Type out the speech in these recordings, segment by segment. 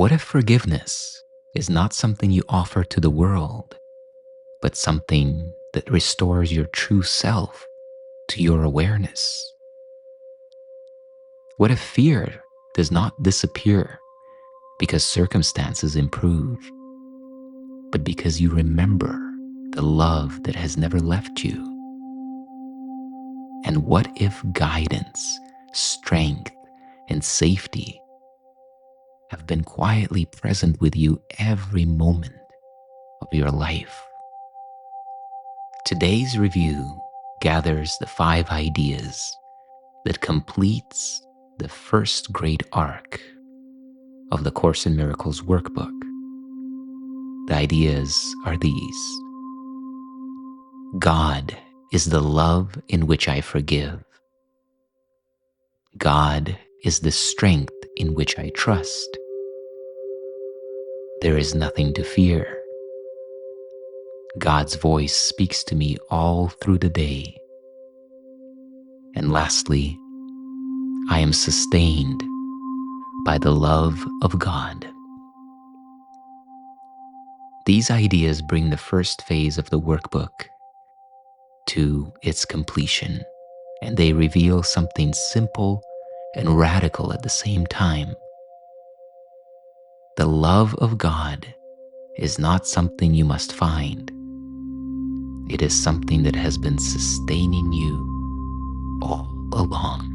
What if forgiveness is not something you offer to the world, but something that restores your true self to your awareness? What if fear does not disappear because circumstances improve, but because you remember the love that has never left you? And what if guidance, strength, and safety have been quietly present with you every moment of your life? Today's review gathers the 5 ideas that completes the first great arc of the Course in Miracles workbook. The ideas are these: God is the love in which I forgive. God is the strength in which I trust. There is nothing to fear. God's voice speaks to me all through the day. And lastly, I am sustained by the love of God. These ideas bring the first phase of the workbook to its completion, and they reveal something simple and radical at the same time. The love of God is not something you must find. It is something that has been sustaining you all along.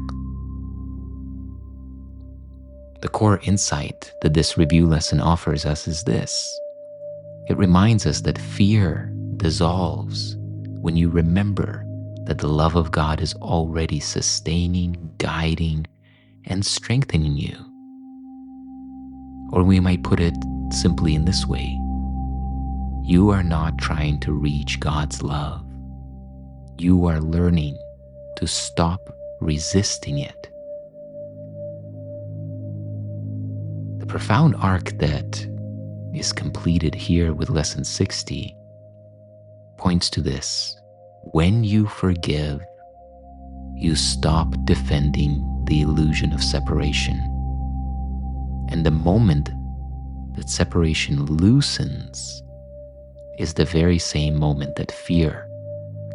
The core insight that this review lesson offers us is this: it reminds us that fear dissolves when you remember that the love of God is already sustaining, guiding, and strengthening you. Or we might put it simply in this way: you are not trying to reach God's love. You are learning to stop resisting it. The profound arc that is completed here with Lesson 60 points to this: when you forgive, you stop defending the illusion of separation. And the moment that separation loosens is the very same moment that fear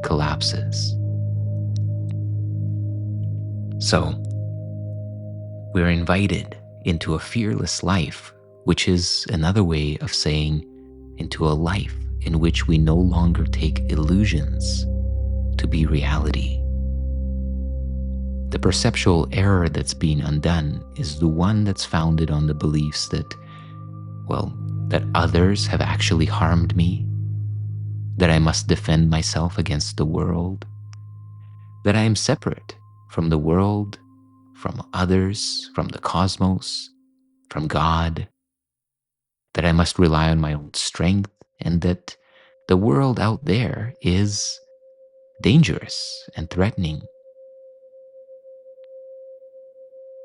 collapses. So, we're invited into a fearless life, which is another way of saying into a life in which we no longer take illusions to be reality. The perceptual error that's being undone is the one that's founded on the beliefs that, that others have actually harmed me, that I must defend myself against the world, that I am separate from the world, from others, from the cosmos, from God, that I must rely on my own strength, and that the world out there is dangerous and threatening.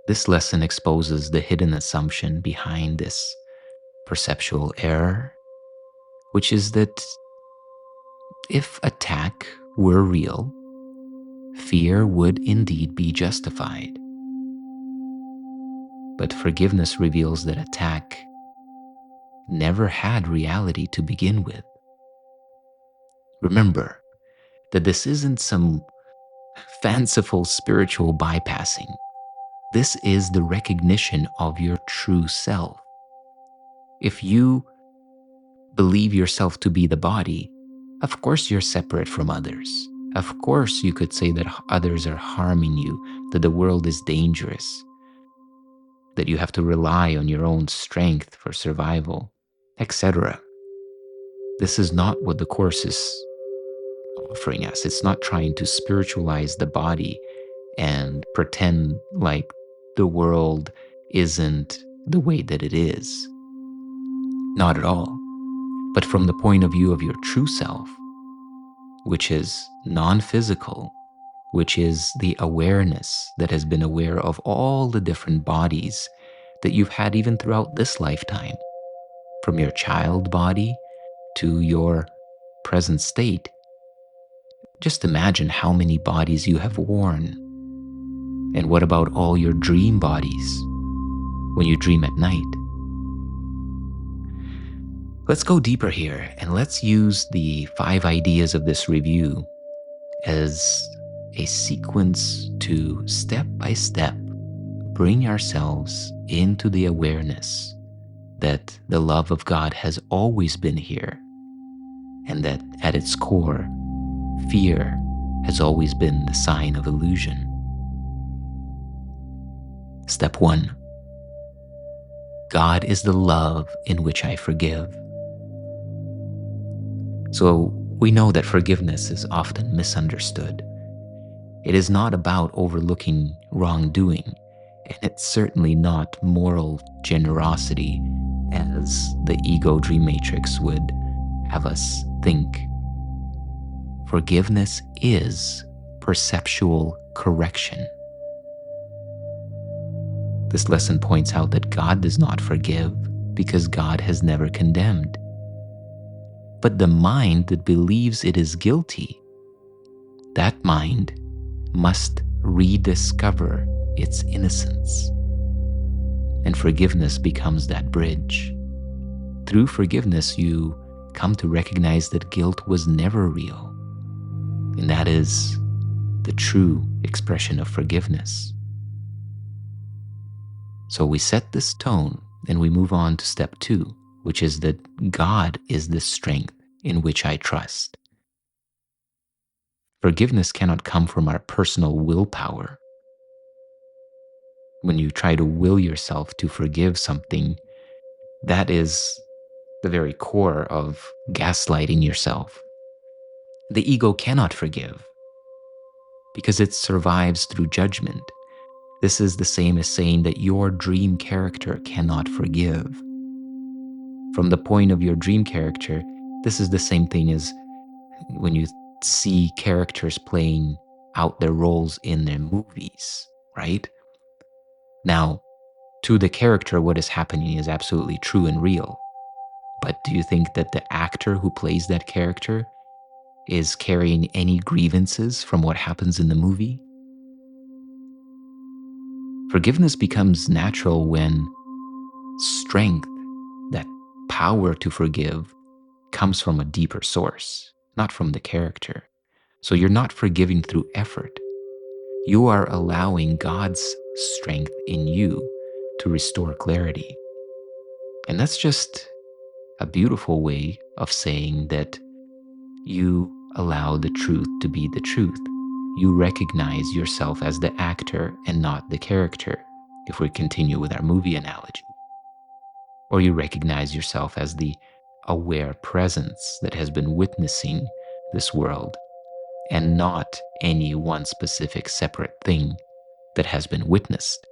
This lesson exposes the hidden assumption behind this perceptual error, which is that if attack were real, fear would indeed be justified. But forgiveness reveals that attack never had reality to begin with. Remember that this isn't some fanciful spiritual bypassing. This is the recognition of your true self. If you believe yourself to be the body, of course you're separate from others. Of course you could say that others are harming you, that the world is dangerous, that you have to rely on your own strength for survival, etc. This is not what the Course is offering us. It's not trying to spiritualize the body and pretend like the world isn't the way that it is. Not at all. But from the point of view of your true self, which is non-physical, which is the awareness that has been aware of all the different bodies that you've had even throughout this lifetime, from your child body to your present state. Just imagine how many bodies you have worn. And what about all your dream bodies when you dream at night? Let's go deeper here and let's use the 5 ideas of this review as a sequence to step by step bring ourselves into the awareness that the love of God has always been here, and that at its core, fear has always been the sign of illusion. Step 1. God is the love in which I forgive. So we know that forgiveness is often misunderstood. It is not about overlooking wrongdoing, and it's certainly not moral generosity as the ego dream matrix would have us think. Forgiveness is perceptual correction. This lesson points out that God does not forgive because God has never condemned. But the mind that believes it is guilty, that mind must rediscover its innocence. And forgiveness becomes that bridge. Through forgiveness, you come to recognize that guilt was never real. And that is the true expression of forgiveness. So we set this tone and we move on to step 2, which is that God is the strength in which I trust. Forgiveness cannot come from our personal willpower. When you try to will yourself to forgive something, that is the very core of gaslighting yourself. The ego cannot forgive because it survives through judgment. This is the same as saying that your dream character cannot forgive. From the point of your dream character, this is the same thing as when you see characters playing out their roles in their movies, right? Now, to the character, what is happening is absolutely true and real. But do you think that the actor who plays that character is carrying any grievances from what happens in the movie? Forgiveness becomes natural when strength, that power to forgive, comes from a deeper source, not from the character. So you're not forgiving through effort. You are allowing God's strength in you to restore clarity. And that's just a beautiful way of saying that you allow the truth to be the truth. You recognize yourself as the actor and not the character, if we continue with our movie analogy. Or you recognize yourself as the aware presence that has been witnessing this world, and not any one specific separate thing that has been witnessed.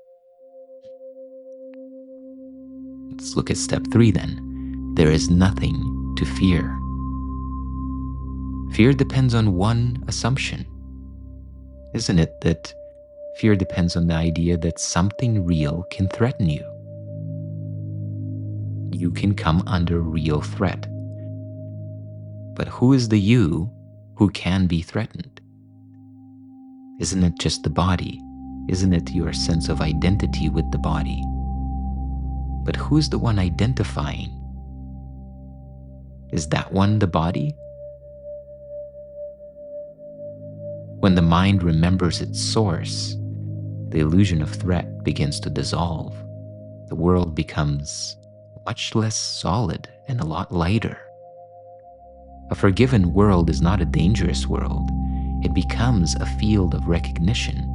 Let's look at step 3 then. There is nothing to fear. Fear depends on one assumption, isn't it? That fear depends on the idea that something real can threaten you. You can come under real threat. But who is the you who can be threatened? Isn't it just the body? Isn't it your sense of identity with the body? But who's the one identifying? Is that one the body? When the mind remembers its source, the illusion of threat begins to dissolve. The world becomes much less solid and a lot lighter. A forgiven world is not a dangerous world. It becomes a field of recognition.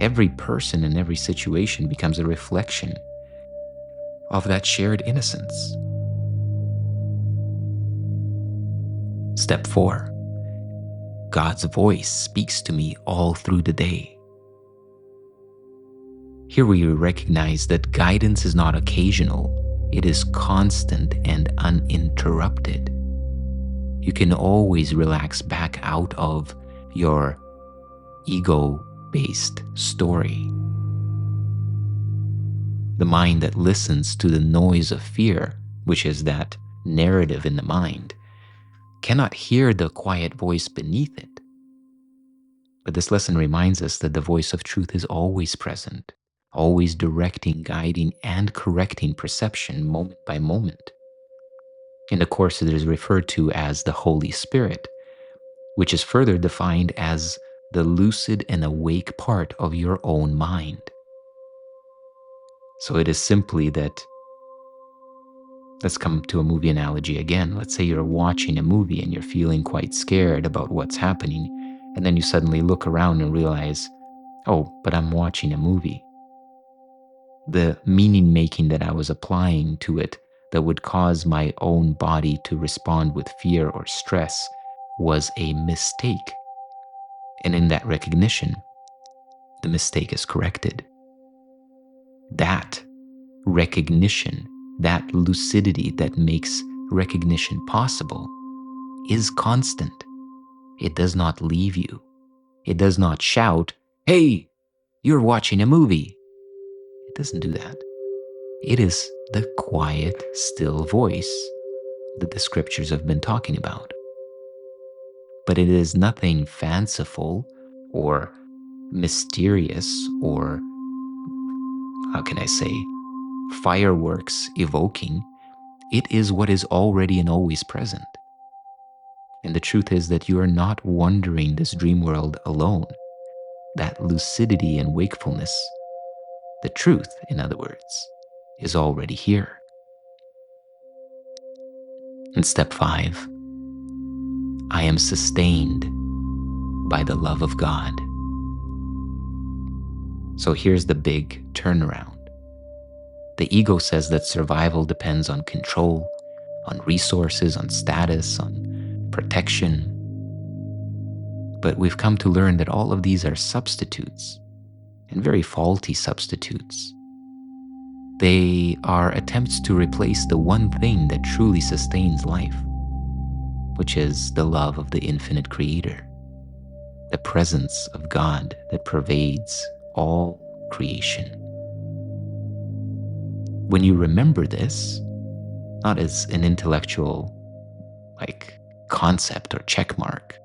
Every person and every situation becomes a reflection of that shared innocence. Step 4. God's voice speaks to me all through the day. Here we recognize that guidance is not occasional, it is constant and uninterrupted. You can always relax back out of your ego-based story. The mind that listens to the noise of fear, which is that narrative in the mind, cannot hear the quiet voice beneath it. But this lesson reminds us that the voice of truth is always present, always directing, guiding, and correcting perception moment by moment. In the Course, it is referred to as the Holy Spirit, which is further defined as the lucid and awake part of your own mind. So it is simply that, let's come to a movie analogy again. Let's say you're watching a movie and you're feeling quite scared about what's happening, and then you suddenly look around and realize, oh, but I'm watching a movie. The meaning making that I was applying to it that would cause my own body to respond with fear or stress was a mistake. And in that recognition, the mistake is corrected. That recognition, that lucidity that makes recognition possible, is constant. It does not leave you. It does not shout, "Hey, you're watching a movie." It doesn't do that. It is the quiet, still voice that the scriptures have been talking about. But it is nothing fanciful or mysterious or, how can I say, fireworks evoking. It is what is already and always present. And the truth is that you are not wandering this dream world alone. That lucidity and wakefulness, the truth, in other words, is already here. And step 5, I am sustained by the love of God. So here's the big turnaround. The ego says that survival depends on control, on resources, on status, on protection. But we've come to learn that all of these are substitutes, and very faulty substitutes. They are attempts to replace the one thing that truly sustains life, which is the love of the infinite Creator, the presence of God that pervades all creation. When you remember this, not as an intellectual concept or check mark,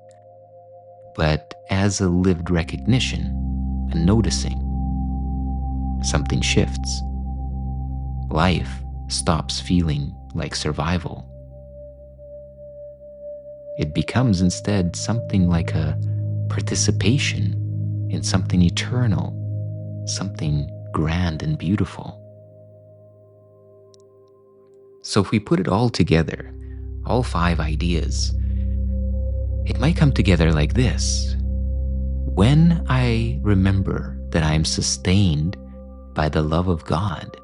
but as a lived recognition and noticing, something shifts. Life stops feeling like survival. It becomes instead something like a participation in something eternal, something grand and beautiful. So if we put it all together, all 5 ideas, it might come together like this. When I remember that I am sustained by the love of God,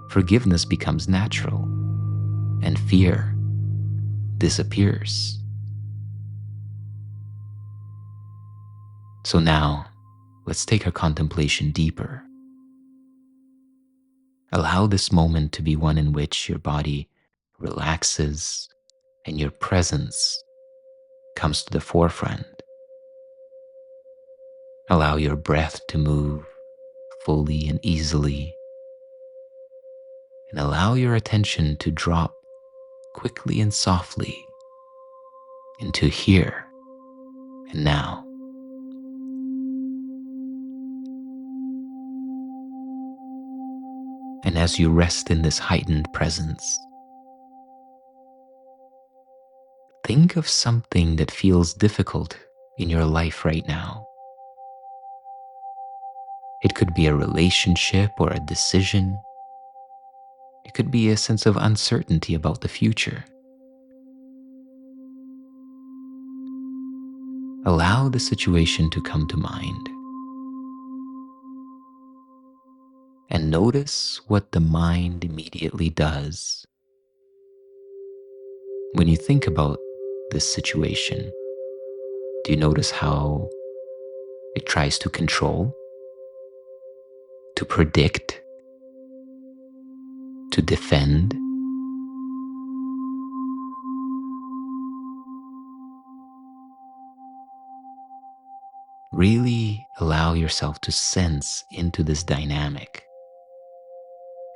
forgiveness becomes natural and fear disappears. So now, let's take our contemplation deeper. Allow this moment to be one in which your body relaxes and your presence comes to the forefront. Allow your breath to move fully and easily. And allow your attention to drop quickly and softly into here and now. And as you rest in this heightened presence, think of something that feels difficult in your life right now. It could be a relationship or a decision. It could be a sense of uncertainty about the future. Allow the situation to come to mind. And notice what the mind immediately does. When you think about this situation, do you notice how it tries to control, to predict, to defend? Really allow yourself to sense into this dynamic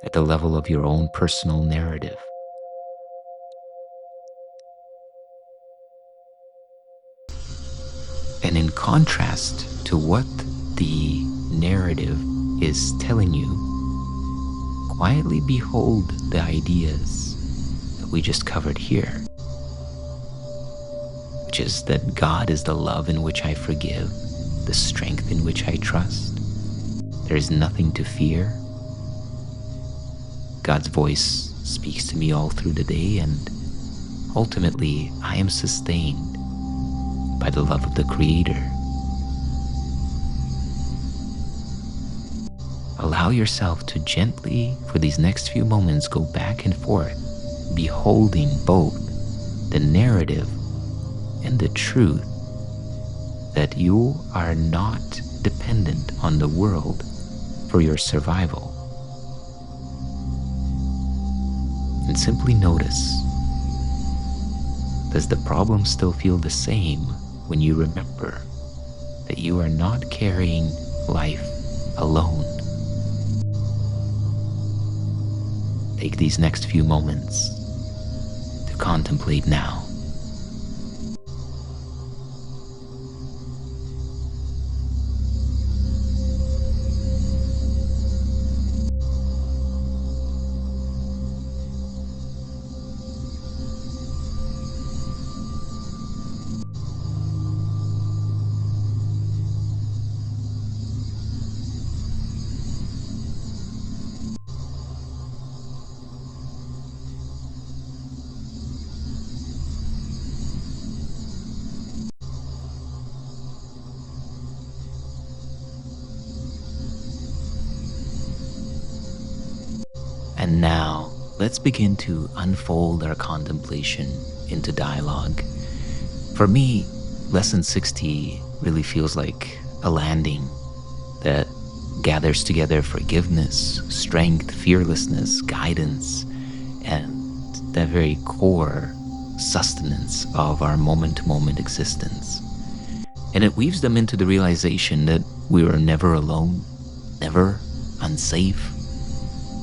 at the level of your own personal narrative. And in contrast to what the narrative is telling you, quietly behold the ideas, we just covered here, which is that God is the love in which I forgive, the strength in which I trust. There is nothing to fear. God's voice speaks to me all through the day, and ultimately I am sustained by the love of the Creator. Allow yourself to gently, for these next few moments, go back and forth, beholding both the narrative and the truth that you are not dependent on the world for your survival. And simply notice, does the problem still feel the same when you remember that you are not carrying life alone? Take these next few moments to contemplate now. And now, let's begin to unfold our contemplation into dialogue. For me, Lesson 60 really feels like a landing that gathers together forgiveness, strength, fearlessness, guidance, and the very core sustenance of our moment-to-moment existence. And it weaves them into the realization that we were never alone, never unsafe,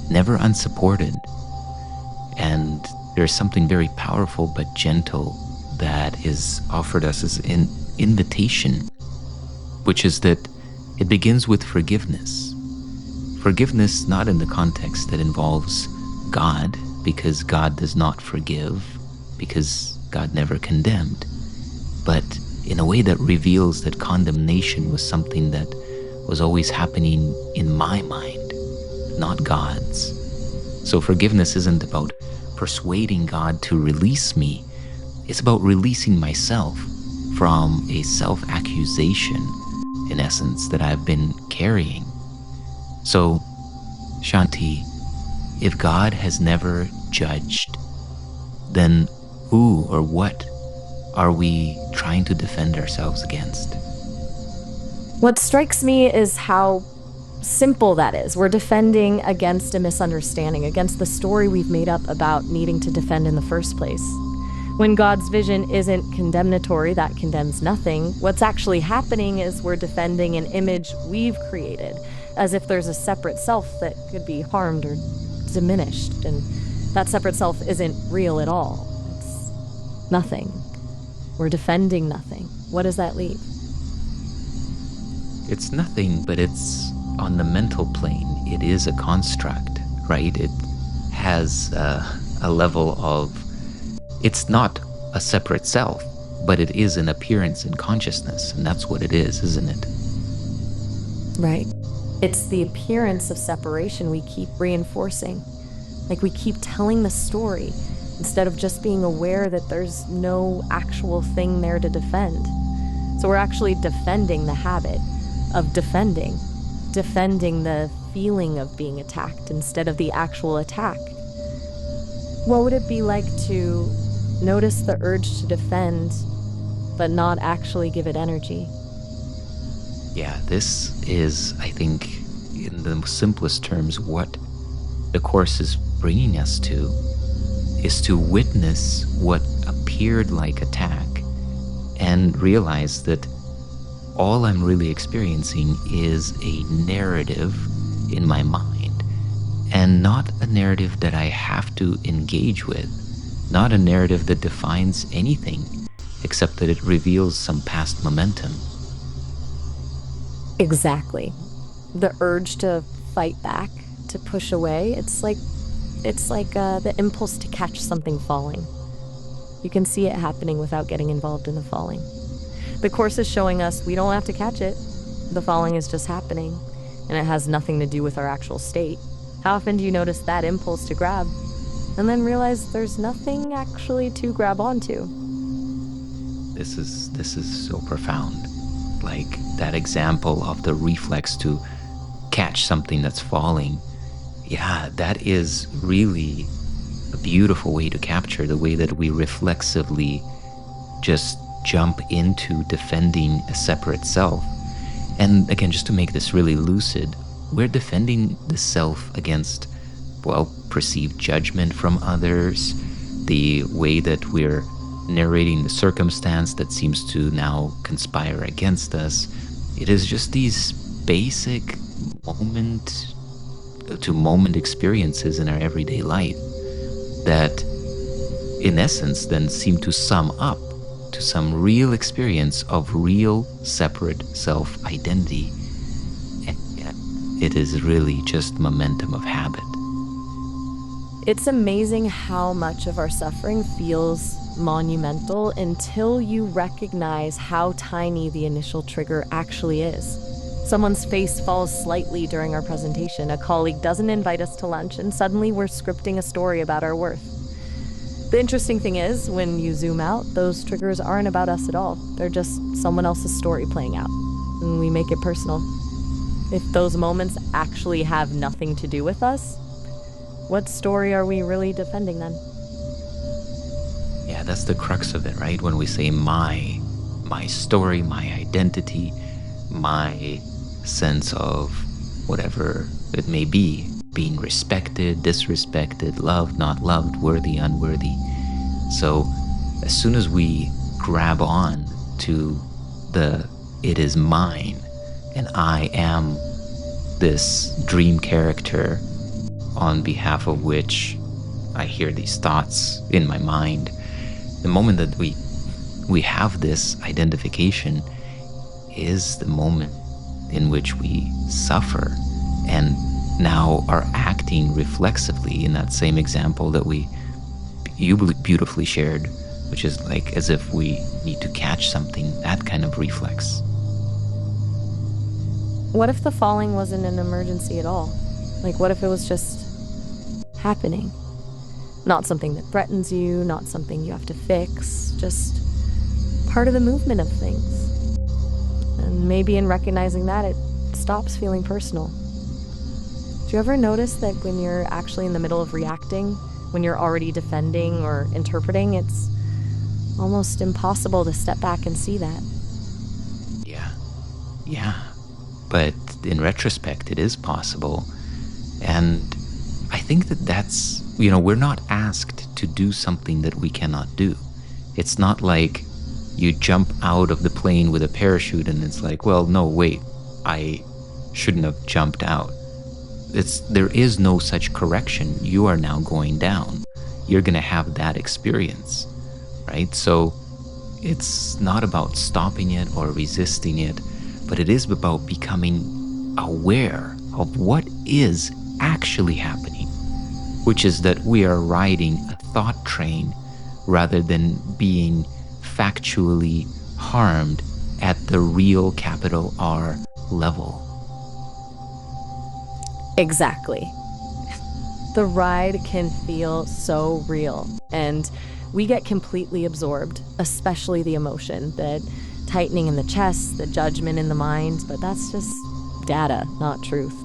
never unsupported. And there's something very powerful but gentle that is offered us as an invitation, which is that it begins with forgiveness. Forgiveness not in the context that involves God, because God does not forgive, because God never condemned, but in a way that reveals that condemnation was something that was always happening in my mind, not God's. So forgiveness isn't about persuading God to release me. It's about releasing myself from a self-accusation, in essence, that I've been carrying. So, Shanti, if God has never judged, then who or what are we trying to defend ourselves against? What strikes me is how simple that is. We're defending against a misunderstanding, against the story we've made up about needing to defend in the first place. When God's vision isn't condemnatory, that condemns nothing. What's actually happening is we're defending an image we've created, as if there's a separate self that could be harmed or diminished, and that separate self isn't real at all. It's nothing. We're defending nothing. What does that leave? It's nothing, but it's on the mental plane. It is a construct, right? It has a level of, it's not a separate self, but it is an appearance in consciousness, and that's what it is, isn't it? Right. It's the appearance of separation we keep reinforcing. Like we keep telling the story instead of just being aware that there's no actual thing there to defend. So we're actually defending the habit of defending the feeling of being attacked instead of the actual attack. What would it be like to notice the urge to defend, but not actually give it energy? Yeah, this is, I think, in the simplest terms, what the Course is bringing us to, is to witness what appeared like attack and realize that all I'm really experiencing is a narrative in my mind, and not a narrative that I have to engage with, not a narrative that defines anything except that it reveals some past momentum. Exactly. The urge to fight back, to push away, it's like It's like the impulse to catch something falling. You can see it happening without getting involved in the falling. The Course is showing us we don't have to catch it. The falling is just happening, and it has nothing to do with our actual state. How often do you notice that impulse to grab, and then realize there's nothing actually to grab onto? This is so profound. Like that example of the reflex to catch something that's falling. Yeah, that is really a beautiful way to capture the way that we reflexively just jump into defending a separate self. And again, just to make this really lucid, we're defending the self against, well, perceived judgment from others, the way that we're narrating the circumstance that seems to now conspire against us. It is just these basic moment-to-moment experiences in our everyday life that, in essence, then seem to sum up to some real experience of real separate self-identity. And yet, it is really just momentum of habit. It's amazing how much of our suffering feels monumental until you recognize how tiny the initial trigger actually is. Someone's face falls slightly during our presentation, a colleague doesn't invite us to lunch, and suddenly we're scripting a story about our worth. The interesting thing is, when you zoom out, those triggers aren't about us at all. They're just someone else's story playing out, and we make it personal. If those moments actually have nothing to do with us, what story are we really defending then? Yeah, that's the crux of it, right? When we say my story, my identity, my sense of whatever it may be, being respected, disrespected, loved, not loved, worthy, unworthy. So as soon as we grab on to the it is mine and I am this dream character on behalf of which I hear these thoughts in my mind, the moment that we have this identification is the moment in which we suffer and now are acting reflexively in that same example that you beautifully shared, which is like as if we need to catch something, that kind of reflex. What if the falling wasn't an emergency at all? Like, what if it was just happening? Not something that threatens you, not something you have to fix, just part of the movement of things. And maybe in recognizing that, it stops feeling personal. Do you ever notice that when you're actually in the middle of reacting, when you're already defending or interpreting, it's almost impossible to step back and see that? Yeah. But in retrospect, it is possible. And I think that's, we're not asked to do something that we cannot do. It's not like you jump out of the plane with a parachute and it's like, well, no, wait, I shouldn't have jumped out. There is no such correction. You are now going down. You're going to have that experience, right? So it's not about stopping it or resisting it, but it is about becoming aware of what is actually happening, which is that we are riding a thought train rather than being factually harmed at the real capital R level. Exactly. The ride can feel so real, and we get completely absorbed, especially the emotion, the tightening in the chest, the judgment in the mind, but that's just data, not truth.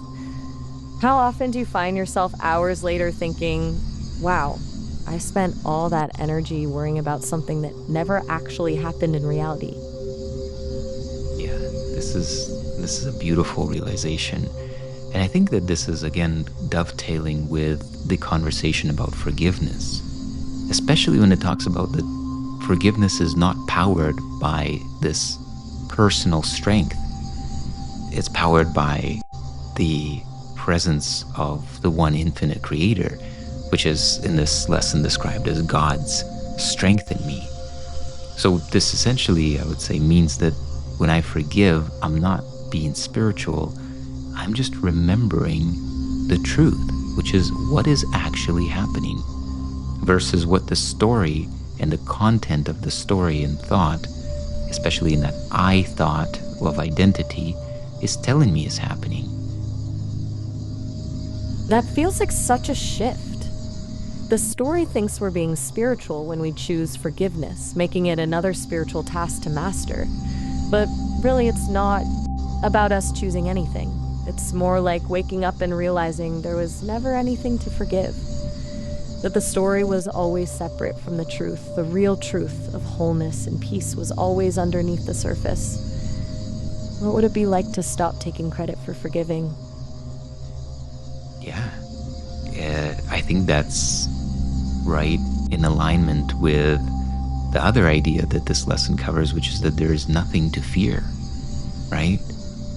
How often do you find yourself hours later thinking, wow, I spent all that energy worrying about something that never actually happened in reality? Yeah, this is a beautiful realization. And I think that this is, again, dovetailing with the conversation about forgiveness, especially when it talks about that forgiveness is not powered by this personal strength. It's powered by the presence of the one infinite creator, which is in this lesson described as God's strength in me. So this essentially, I would say, means that when I forgive, I'm not being spiritual. I'm just remembering the truth. which is what is actually happening, versus what the story and the content of the story and thought, especially in that I thought of identity, is telling me is happening. That feels like such a shift. The story thinks we're being spiritual when we choose forgiveness, making it another spiritual task to master. But really, it's not about us choosing anything. It's more like waking up and realizing there was never anything to forgive. That the story was always separate from the truth. The real truth of wholeness and peace was always underneath the surface. What would it be like to stop taking credit for forgiving? Yeah, I think that's right in alignment with the other idea that this lesson covers, which is that there is nothing to fear, right?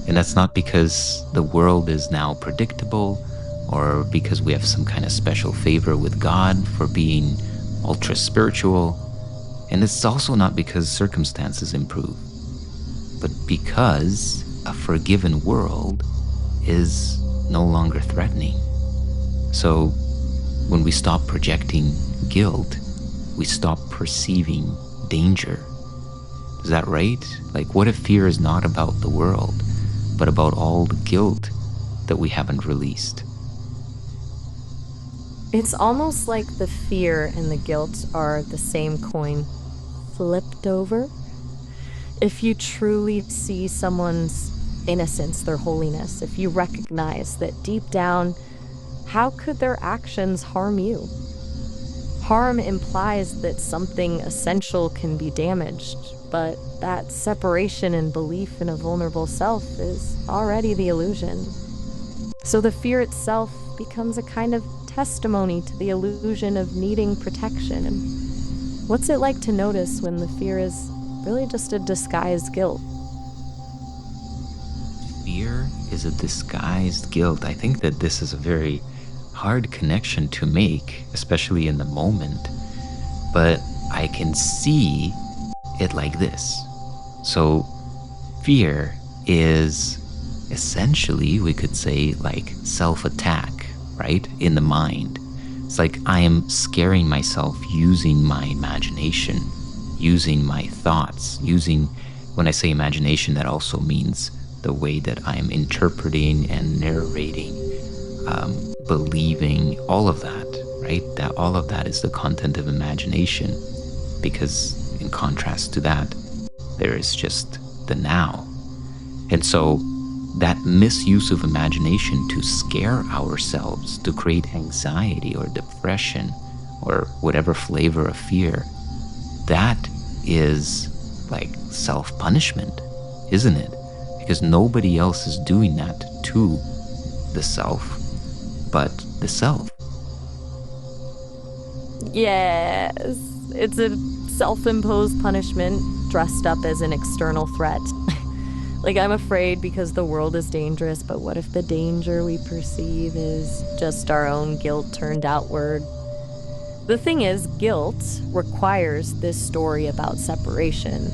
And that's not because the world is now predictable or because we have some kind of special favor with God for being ultra spiritual. And it's also not because circumstances improve, but because a forgiven world is no longer threatening. So when we stop projecting guilt, we stop perceiving danger. Is that right? Like, what if fear is not about the world, but about all the guilt that we haven't released? It's almost like the fear and the guilt are the same coin, flipped over. If you truly see someone's innocence, their holiness, if you recognize that deep down, how could their actions harm you? Harm implies that something essential can be damaged, but that separation and belief in a vulnerable self is already the illusion. So the fear itself becomes a kind of testimony to the illusion of needing protection. And what's it like to notice when the fear is really just a disguised guilt? Fear is a disguised guilt. I think that this is a very hard connection to make, especially in the moment, but I can see it like this. So fear is essentially, we could say, like self-attack, right? In the mind. It's like I am scaring myself using my imagination, using my thoughts, when I say imagination, that also means the way that I am interpreting and narrating, believing, all of that, right? That all of that is the content of imagination, because in contrast to that, there is just the now. And so that misuse of imagination to scare ourselves, to create anxiety or depression or whatever flavor of fear, that is like self-punishment, isn't it? Because nobody else is doing that to the self, but the self. Yes, it's a self-imposed punishment dressed up as an external threat. Like, I'm afraid because the world is dangerous, but what if the danger we perceive is just our own guilt turned outward? The thing is, guilt requires this story about separation.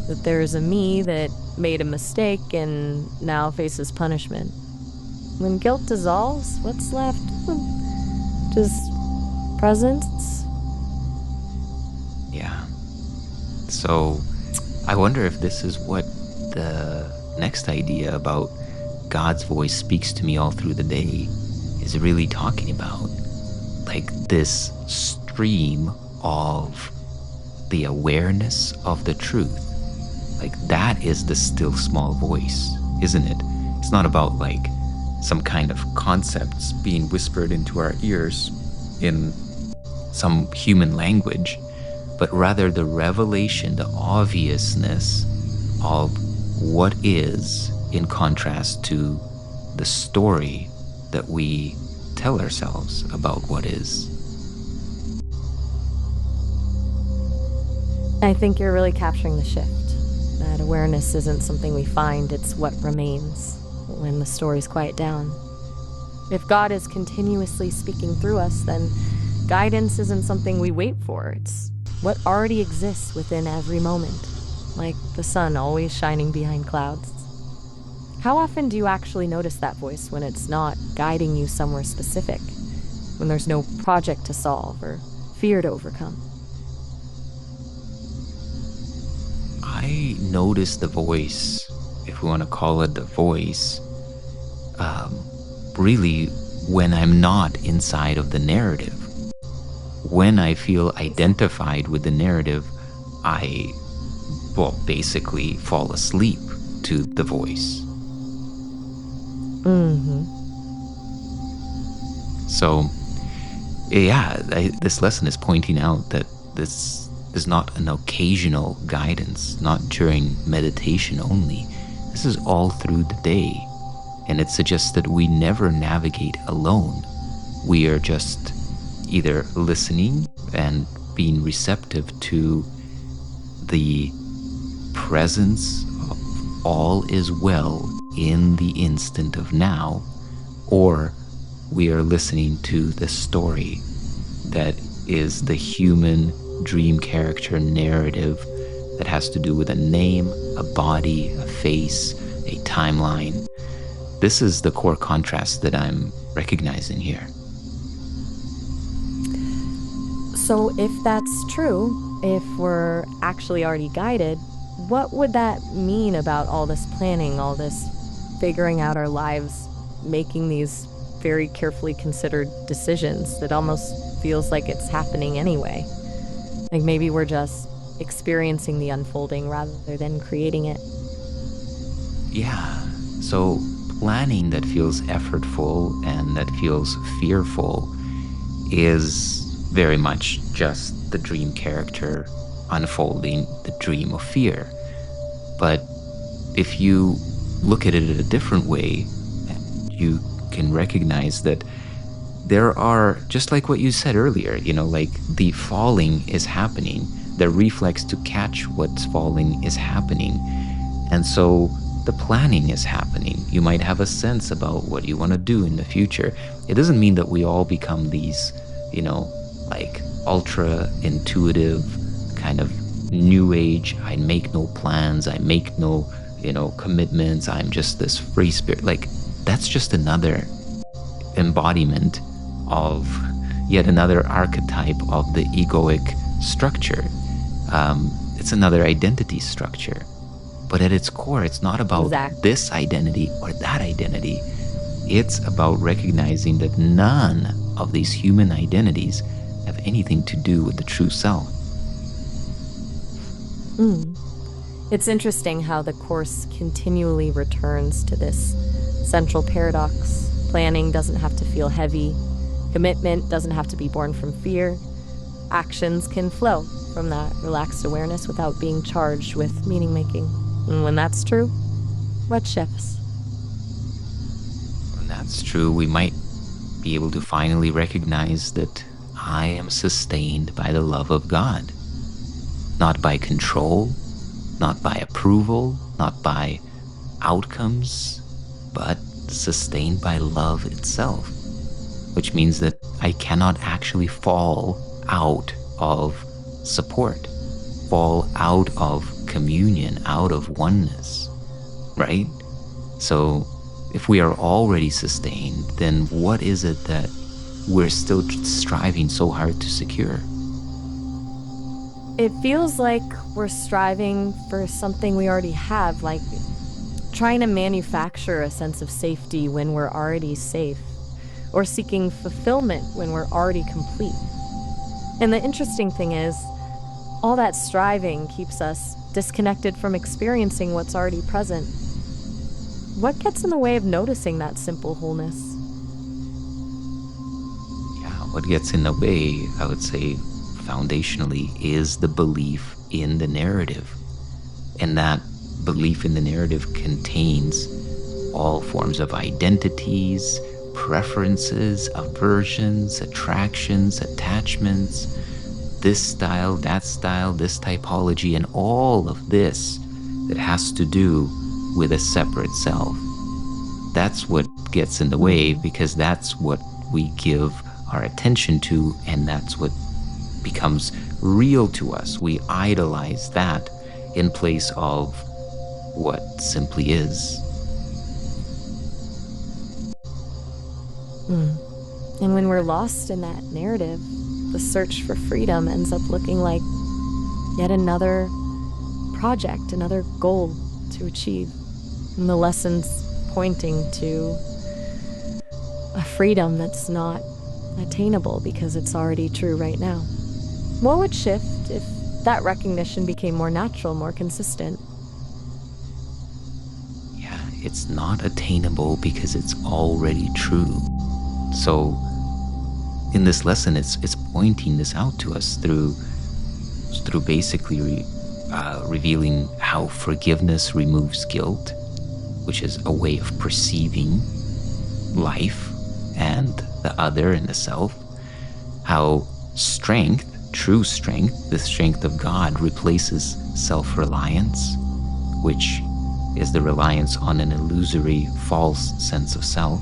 That there's a me that made a mistake and now faces punishment. When guilt dissolves, what's left? Just presence? Yeah. So I wonder if this is what the next idea about God's voice speaks to me all through the day is really talking about. Like this stream of the awareness of the truth. Like that is the still small voice, isn't it? It's not about like some kind of concepts being whispered into our ears in some human language, but rather the revelation, the obviousness of what is, in contrast to the story that we tell ourselves about what is. I think you're really capturing the shift. That awareness isn't something we find, it's what remains when the stories quiet down. If God is continuously speaking through us, then guidance isn't something we wait for. It's what already exists within every moment, like the sun always shining behind clouds. How often do you actually notice that voice when it's not guiding you somewhere specific? When there's no project to solve or fear to overcome? I notice the voice, if we want to call it the voice, really when I'm not inside of the narrative. When I feel identified with the narrative, I, basically fall asleep to the voice. So, yeah, this lesson is pointing out that this is not an occasional guidance, not during meditation only. This is all through the day. And it suggests that we never navigate alone. We are just either listening and being receptive to the presence of all is well in the instant of now, or we are listening to the story that is the human dream character narrative that has to do with a name, a body, a face, a timeline. This is the core contrast that I'm recognizing here. So if that's true, if we're actually already guided, what would that mean about all this planning, all this figuring out our lives, making these very carefully considered decisions that almost feels like it's happening anyway? Like maybe we're just experiencing the unfolding rather than creating it. Yeah, so planning that feels effortful and that feels fearful is very much just the dream character unfolding the dream of fear. But if you look at it in a different way, you can recognize that there are, just like what you said earlier, like the falling is happening, the reflex to catch what's falling is happening. And so the planning is happening. You might have a sense about what you want to do in the future. It doesn't mean that we all become these, like ultra intuitive kind of new age, I make no plans, I make no, commitments, I'm just this free spirit. Like that's just another embodiment of yet another archetype of the egoic structure. It's another identity structure. But at its core, it's not about this identity or that identity. It's about recognizing that none of these human identities have anything to do with the true self. It's interesting how the Course continually returns to this central paradox. Planning doesn't have to feel heavy. Commitment doesn't have to be born from fear. Actions can flow from that relaxed awareness without being charged with meaning making. And when that's true, what shifts? When that's true, we might be able to finally recognize that I am sustained by the love of God. Not by control, not by approval, not by outcomes, but sustained by love itself. Which means that I cannot actually fall out of support, fall out of communion, out of oneness, right? So if we are already sustained, then what is it that we're still striving so hard to secure? It feels like we're striving for something we already have, like trying to manufacture a sense of safety when we're already safe, or seeking fulfillment when we're already complete. And the interesting thing is, all that striving keeps us disconnected from experiencing what's already present. What gets in the way of noticing that simple wholeness? Yeah, what gets in the way, I would say, foundationally, is the belief in the narrative. And that belief in the narrative contains all forms of identities, preferences, aversions, attractions, attachments, this style, this typology, and all of this that has to do with a separate self. That's what gets in the way, because that's what we give our attention to, and that's what becomes real to us. We idolize that in place of what simply is. And when we're lost in that narrative, the search for freedom ends up looking like yet another project, another goal to achieve. And the lessons pointing to a freedom that's not attainable because it's already true right now. What would shift if that recognition became more natural, more consistent? Yeah, it's not attainable because it's already true. So in this lesson, it's pointing this out to us through basically revealing how forgiveness removes guilt, which is a way of perceiving life and the other and the self. How strength, true strength, the strength of God, replaces self-reliance, which is the reliance on an illusory, false sense of self.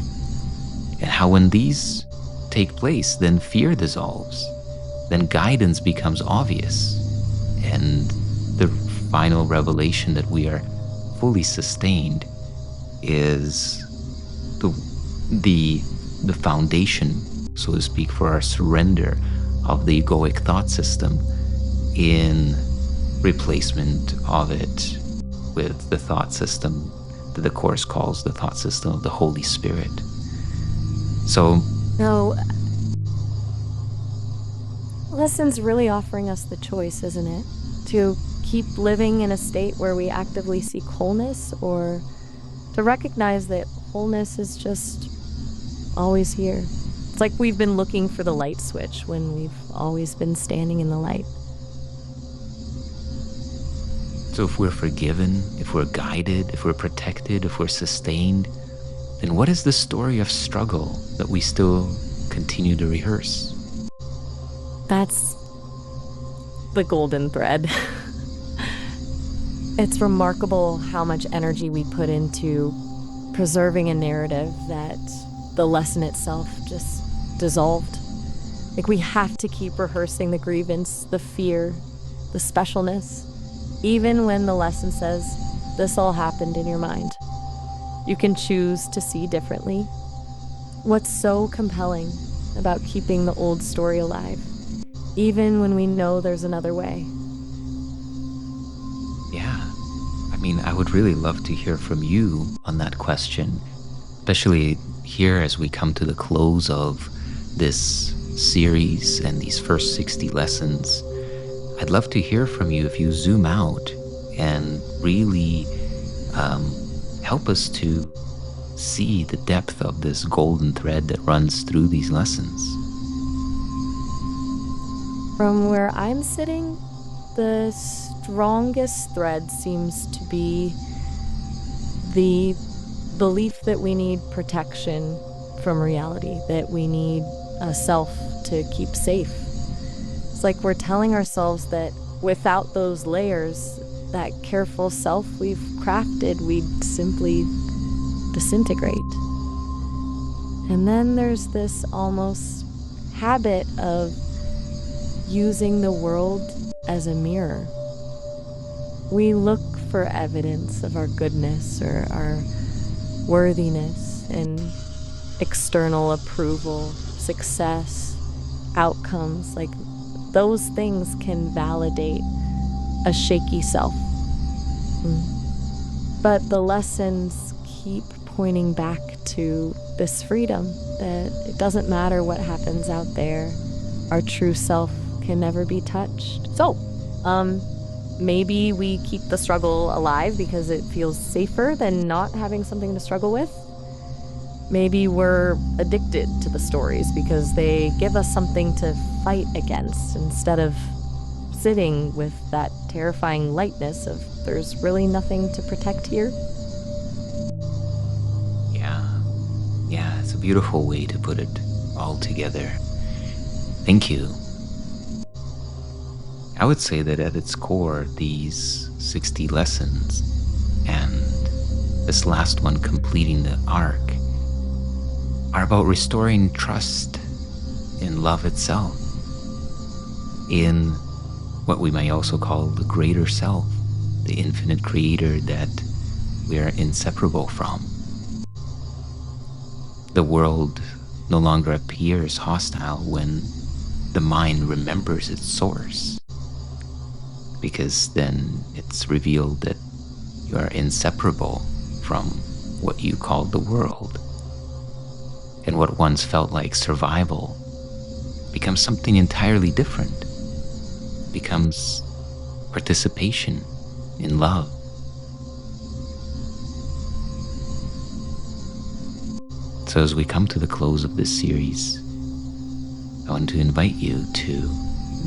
And how when these take place, then fear dissolves, then guidance becomes obvious, and the final revelation that we are fully sustained is the foundation, so to speak, for our surrender of the egoic thought system in replacement of it with the thought system that the Course calls the thought system of the Holy Spirit. So lesson's really offering us the choice, isn't it? To keep living in a state where we actively seek wholeness, or to recognize that wholeness is just always here. It's like we've been looking for the light switch when we've always been standing in the light. So if we're forgiven, if we're guided, if we're protected, if we're sustained, then what is the story of struggle that we still continue to rehearse? That's the golden thread. It's remarkable how much energy we put into preserving a narrative that the lesson itself just dissolved. Like, we have to keep rehearsing the grievance, the fear, the specialness, even when the lesson says, this all happened in your mind. You can choose to see differently. What's so compelling about keeping the old story alive, even when we know there's another way? Yeah, I mean, I would really love to hear from you on that question, especially here as we come to the close of this series and these first 60 lessons. I'd love to hear from you if you zoom out and really help us to see the depth of this golden thread that runs through these lessons. From where I'm sitting, the strongest thread seems to be the belief that we need protection from reality, that we need a self to keep safe. It's like we're telling ourselves that without those layers, that careful self we've crafted, we'd simply disintegrate. And then there's this almost habit of using the world as a mirror. We look for evidence of our goodness or our worthiness in external approval, success, outcomes. Like, those things can validate a shaky self. But the lessons keep pointing back to this freedom, that it doesn't matter what happens out there, our true self can never be touched. So, maybe we keep the struggle alive because it feels safer than not having something to struggle with. Maybe we're addicted to the stories because they give us something to fight against, instead of sitting with that terrifying lightness of there's really nothing to protect here. Yeah, it's a beautiful way to put it all together. Thank you. I would say that at its core, these 60 lessons and this last one completing the arc are about restoring trust in love itself, in what we might also call the greater self, the infinite creator that we are inseparable from. The world no longer appears hostile when the mind remembers its source, because then it's revealed that you are inseparable from what you called the world, and what once felt like survival becomes something entirely different, becomes participation in love. So as we come to the close of this series, I want to invite you to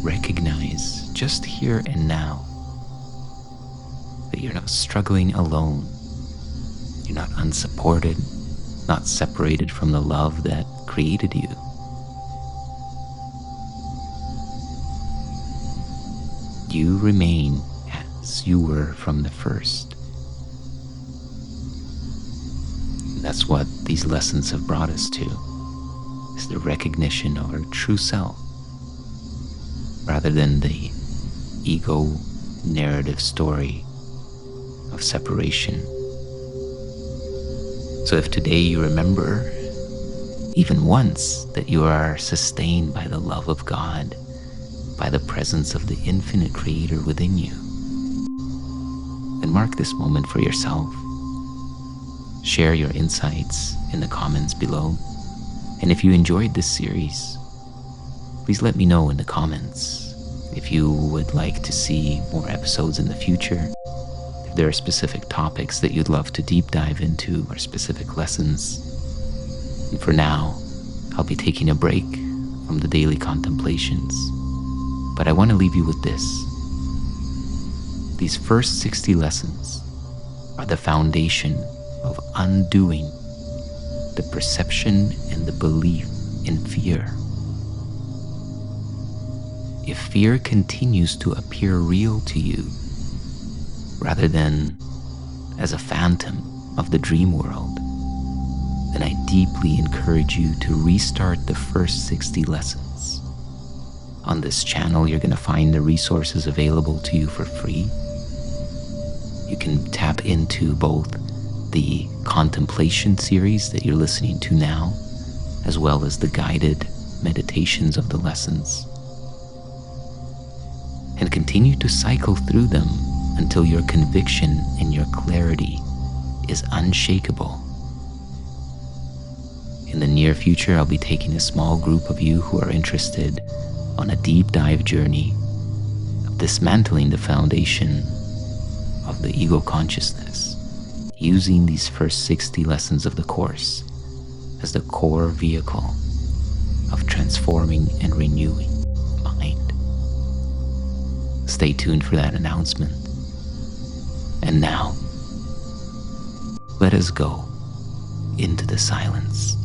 recognize just here and now that you're not struggling alone. You're not unsupported, not separated from the love that created you. You remain as you were from the first. And that's what these lessons have brought us to, is the recognition of our true self, rather than the ego narrative story of separation. So if today you remember, even once, that you are sustained by the love of God, by the presence of the infinite creator within you, then mark this moment for yourself. Share your insights in the comments below. And if you enjoyed this series, please let me know in the comments if you would like to see more episodes in the future, if there are specific topics that you'd love to deep dive into or specific lessons. And for now, I'll be taking a break from the daily contemplations, but I want to leave you with this. These first 60 lessons are the foundation of undoing the perception and the belief in fear. If fear continues to appear real to you, rather than as a phantom of the dream world, then I deeply encourage you to restart the first 60 lessons. On this channel, you're going to find the resources available to you for free. You can tap into both the contemplation series that you're listening to now, as well as the guided meditations of the lessons, and continue to cycle through them until your conviction and your clarity is unshakable. In the near future, I'll be taking a small group of you who are interested on a deep dive journey of dismantling the foundation of the ego consciousness, using these first 60 lessons of the course as the core vehicle of transforming and renewing mind. Stay tuned for that announcement. And now, let us go into the silence.